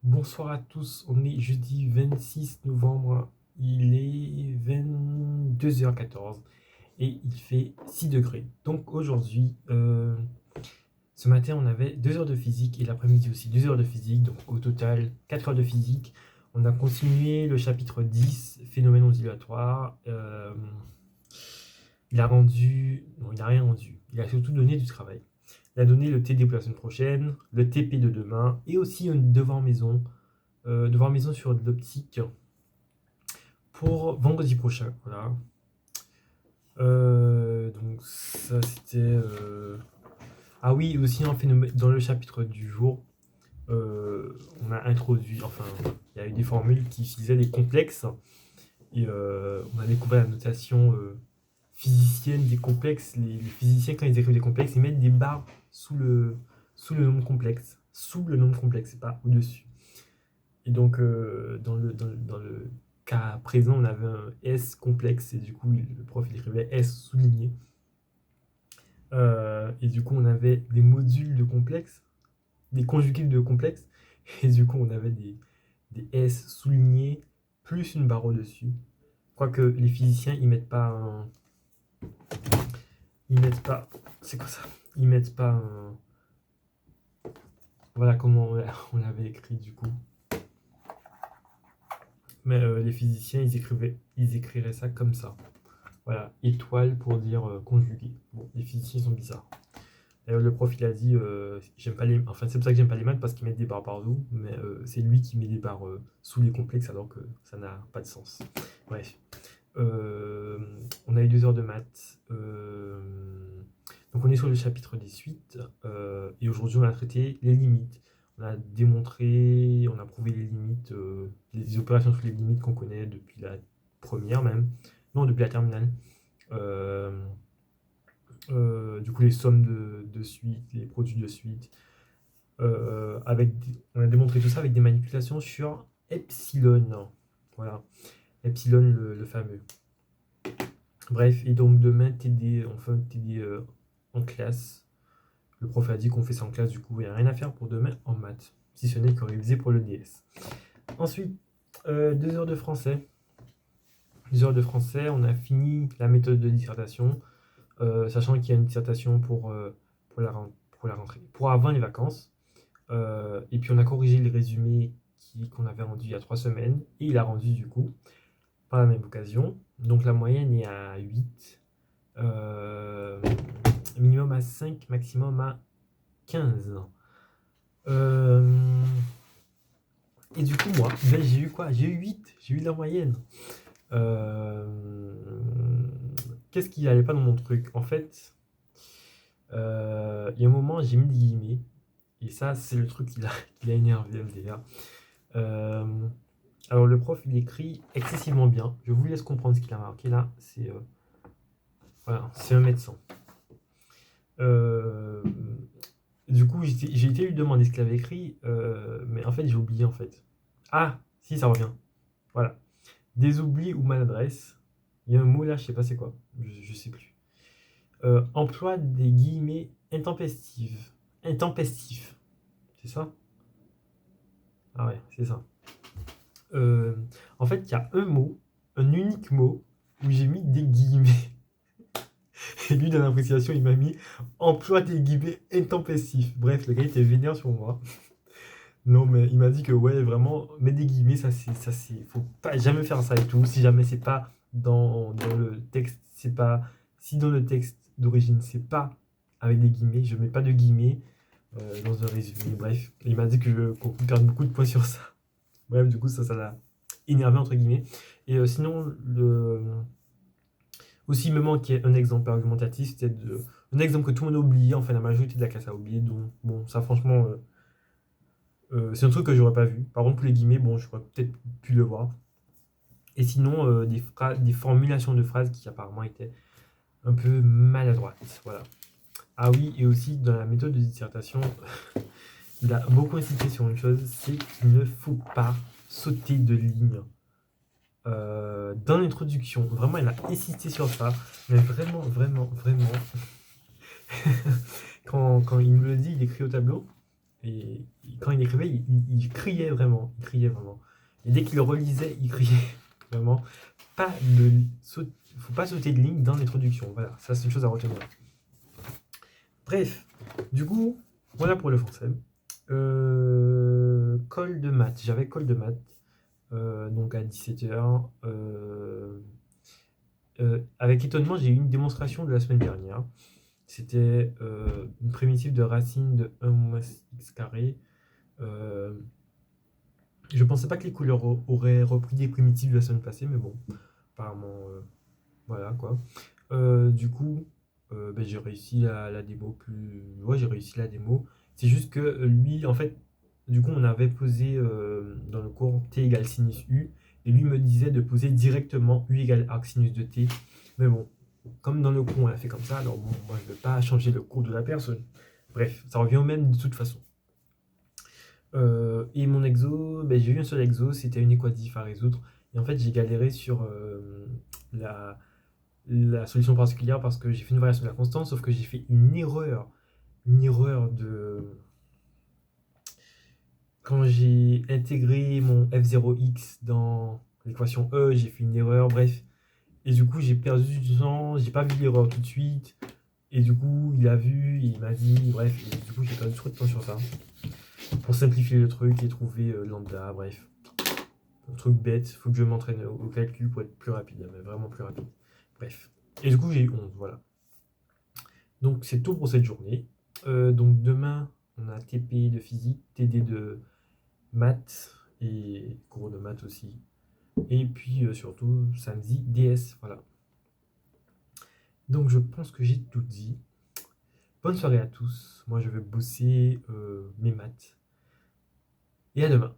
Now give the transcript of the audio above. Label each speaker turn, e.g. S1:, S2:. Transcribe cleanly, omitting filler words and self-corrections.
S1: Bonsoir à tous, on est jeudi 26 novembre, il est 22h14 et il fait 6 degrés. Donc aujourd'hui, ce matin on avait 2 heures de physique et l'après-midi aussi 2 heures de physique, donc au total 4 heures de physique. On a continué le chapitre 10, phénomènes ondulatoires. Il a rendu, non il n'a rien rendu, il a surtout donné du travail. Il a donné le TD pour la semaine prochaine, le TP de demain et aussi un devoir maison sur de l'optique pour vendredi prochain. Voilà. Donc ça c'était. Ah oui, aussi un phénomène dans le chapitre du jour. On a introduit, enfin, il y a eu des formules qui utilisaient des complexes et on a découvert la notation physicienne des complexes. Les physiciens, quand ils écrivent des complexes, ils mettent des barres sous le nombre complexe. Sous le nombre complexe, c'est pas au-dessus. Et donc, dans le cas présent, on avait un S complexe, et du coup, le prof il écrivait S souligné. Et du coup, on avait des modules de complexe, des conjugables de complexe, et du coup, on avait des S soulignés plus une barre au-dessus. Quoique les physiciens, ils mettent pas un. Ils mettent pas. C'est quoi ça? Ils mettent pas un. Voilà comment on l'avait écrit du coup. Mais les physiciens, ils écriraient ça comme ça. Voilà, étoile pour dire conjugué. Bon, les physiciens sont bizarres. D'ailleurs, le prof il a dit, j'aime pas les, enfin c'est pour ça que j'aime pas les maths parce qu'ils mettent des barres partout, mais c'est lui qui met des barres sous les complexes alors que ça n'a pas de sens. Bref, on a eu 2 heures de maths, donc on est sur le chapitre des suites et aujourd'hui on a traité les limites. On a démontré, on a prouvé les limites, les opérations sous les limites qu'on connaît depuis la première même, non depuis la terminale. Euh, du coup, les sommes de suite, les produits de suite. On a démontré tout ça avec des manipulations sur epsilon. Voilà, epsilon le fameux. Bref, et donc demain, TD, on fait un TD en classe. Le prof a dit qu'on fait ça en classe, du coup, il n'y a rien à faire pour demain en maths, si ce n'est que réviser pour le DS. Ensuite, 2 heures de français. 2 heures de français, on a fini la méthode de dissertation. Sachant qu'il y a une dissertation pour la rentrée, pour avant les vacances. Et puis on a corrigé le résumé qu'on avait rendu il y a 3 semaines, et il a rendu du coup par la même occasion. Donc la moyenne est à 8, minimum à 5, maximum à 15. Et du coup moi, ben, j'ai eu quoi? J'ai eu 8, j'ai eu la moyenne. Qu'est-ce qui n'allait pas dans mon truc? En fait, il y a un moment, j'ai mis des guillemets. Et ça, c'est le truc qui l'a énervé MDR. Alors, le prof, il écrit excessivement bien. Je vous laisse comprendre ce qu'il a marqué là. Voilà, c'est un médecin. Du coup, j'ai été lui demander ce qu'il avait écrit, mais en fait, j'ai oublié en fait. Ah, si, ça revient. Voilà. Des oublis ou maladresse. Il y a un mot là, je sais pas c'est quoi. Je sais plus. Emploi des guillemets intempestifs. Intempestifs. C'est ça? Ah ouais, c'est ça. En fait, il y a un mot, un unique mot, où j'ai mis des guillemets. Et lui, dans l'appréciation, il m'a mis emploi des guillemets intempestifs. Bref, le gars était vénère sur moi. Non, mais il m'a dit que, ouais, vraiment, mettre des guillemets, faut pas jamais faire ça et tout. Si jamais c'est pas dans le texte, c'est pas, si dans le texte d'origine, c'est pas avec des guillemets, je mets pas de guillemets dans un résumé. Bref, il m'a dit qu'on peut perdre beaucoup de points sur ça. Bref, du coup, ça l'a énervé, entre guillemets. Et sinon, aussi, il me manquait un exemple argumentatif, c'était un exemple que tout le monde a oublié, enfin la majorité de la classe a oublié, donc bon, ça franchement, c'est un truc que j'aurais pas vu. Par contre, pour les guillemets, bon, j'aurais peut-être pu le voir. Et sinon, des formulations de phrases qui apparemment étaient un peu maladroites. Voilà. Ah oui, et aussi dans la méthode de dissertation, il a beaucoup insisté sur une chose, c'est qu'il ne faut pas sauter de ligne dans l'introduction. Vraiment, il a insisté sur ça. Mais vraiment, vraiment, vraiment. Quand il me le dit, il écrit au tableau. Et quand il écrivait, il criait vraiment. Il criait vraiment. Et dès qu'il relisait, il criait vraiment. Pas de faut pas sauter de ligne dans l'introduction. Voilà, ça c'est une chose à retenir. Bref, du coup, voilà pour le français. Colle de maths. J'avais colle de maths, donc à 17h. Avec étonnement, j'ai eu une démonstration de la semaine dernière. C'était une primitive de racine de 1 moins x carré. Euh, je pensais pas que les couleurs auraient repris des primitives de la semaine passée, mais bon, apparemment, voilà quoi. Du coup, ben, j'ai réussi la démo plus. Ouais, j'ai réussi la démo. C'est juste que lui, en fait, du coup, on avait posé dans le cours t égale sinus u, et lui me disait de poser directement u égale arc sinus de t. Mais bon, comme dans le cours on l'a fait comme ça, alors bon, moi je ne vais pas changer le cours de la personne. Bref, ça revient au même de toute façon. Et mon exo, ben, j'ai eu un seul exo, c'était une équatif à résoudre. Et en fait, j'ai galéré sur la, la solution particulière parce que j'ai fait une variation de la constante, sauf que j'ai fait une erreur de... Quand j'ai intégré mon f0x dans l'équation E, j'ai fait une erreur, bref. Et du coup, j'ai perdu du temps, j'ai pas vu l'erreur tout de suite. Et du coup, il a vu, il m'a dit, bref, et du coup, j'ai perdu trop de temps sur ça. Pour simplifier le truc et trouver lambda, bref. Un truc bête, faut que je m'entraîne au calcul pour être plus rapide, mais vraiment plus rapide. Bref. Et du coup, j'ai eu 11, voilà. Donc, c'est tout pour cette journée. Donc, demain, on a TP de physique, TD de maths et cours de maths aussi. Et puis, surtout, samedi, DS, voilà. Donc, je pense que j'ai tout dit. Bonne soirée à tous. Moi, je vais bosser mes maths. Et à demain.